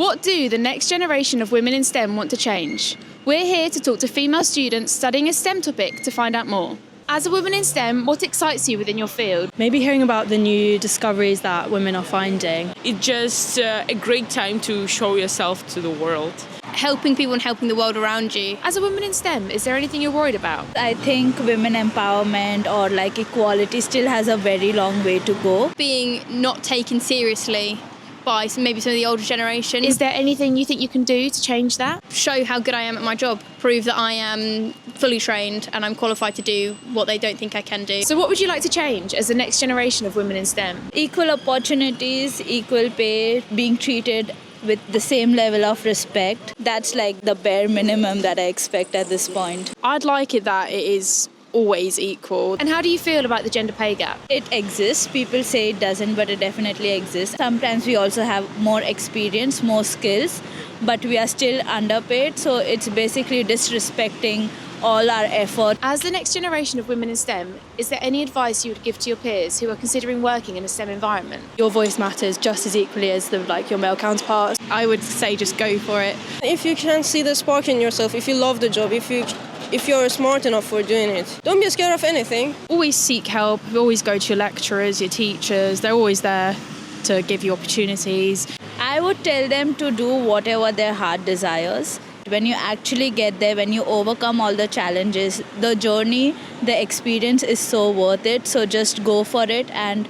What do the next generation of women in STEM want to change? We're here to talk to female students studying a STEM topic to find out more. As a woman in STEM, what excites you within your field? Maybe hearing about the new discoveries that women are finding. It's just a great time to show yourself to the world. Helping people and helping the world around you. As a woman in STEM, is there anything you're worried about? I think women empowerment or equality still has a very long way to go. Being not taken seriously by maybe some of the older generation. Is there anything you think you can do to change that? Show how good I am at my job. Prove that I am fully trained and I'm qualified to do what they don't think I can do. So what would you like to change as the next generation of women in STEM? Equal opportunities, equal pay, being treated with the same level of respect. That's the bare minimum that I expect at this point. I'd like it that it is always equal. And how do you feel about the gender pay gap? It exists. People say it doesn't, but it definitely exists. Sometimes we also have more experience, more skills, but we are still underpaid. So it's basically disrespecting all our effort. As the next generation of women in STEM, is there any advice you would give to your peers who are considering working in a STEM environment? Your voice matters just as equally as your male counterparts. I would say just go for it. If you can see the spark in yourself, if you love the job, if you're smart enough for doing it, don't be scared of anything. Always seek help, always go to your lecturers, your teachers, they're always there to give you opportunities. I would tell them to do whatever their heart desires. When you actually get there, when you overcome all the challenges, the journey, the experience is so worth it. So just go for it and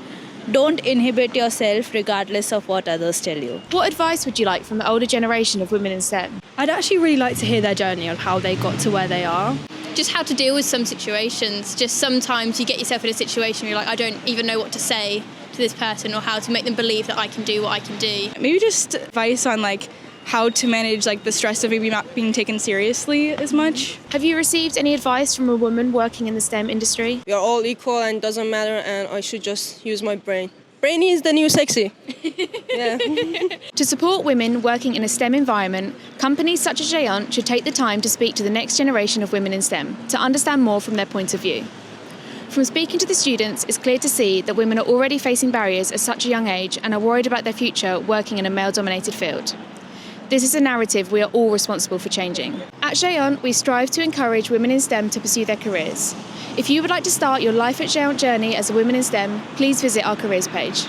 don't inhibit yourself regardless of what others tell you. What advice would you like from the older generation of women in STEM? I'd actually really like to hear their journey on how they got to where they are. Just how to deal with some situations. Just sometimes you get yourself in a situation where you're like, I don't even know what to say to this person or how to make them believe that I can do what I can do. Maybe just advice on how to manage the stress of maybe not being taken seriously as much. Have you received any advice from a woman working in the STEM industry? We are all equal and it doesn't matter, and I should just use my brain. Brainy is the new sexy. Yeah. To support women working in a STEM environment, companies such as Jayon should take the time to speak to the next generation of women in STEM to understand more from their point of view. From speaking to the students, it's clear to see that women are already facing barriers at such a young age and are worried about their future working in a male-dominated field. This is a narrative we are all responsible for changing. At Jayon, we strive to encourage women in STEM to pursue their careers. If you would like to start your Life at Jayon journey as a woman in STEM, please visit our careers page.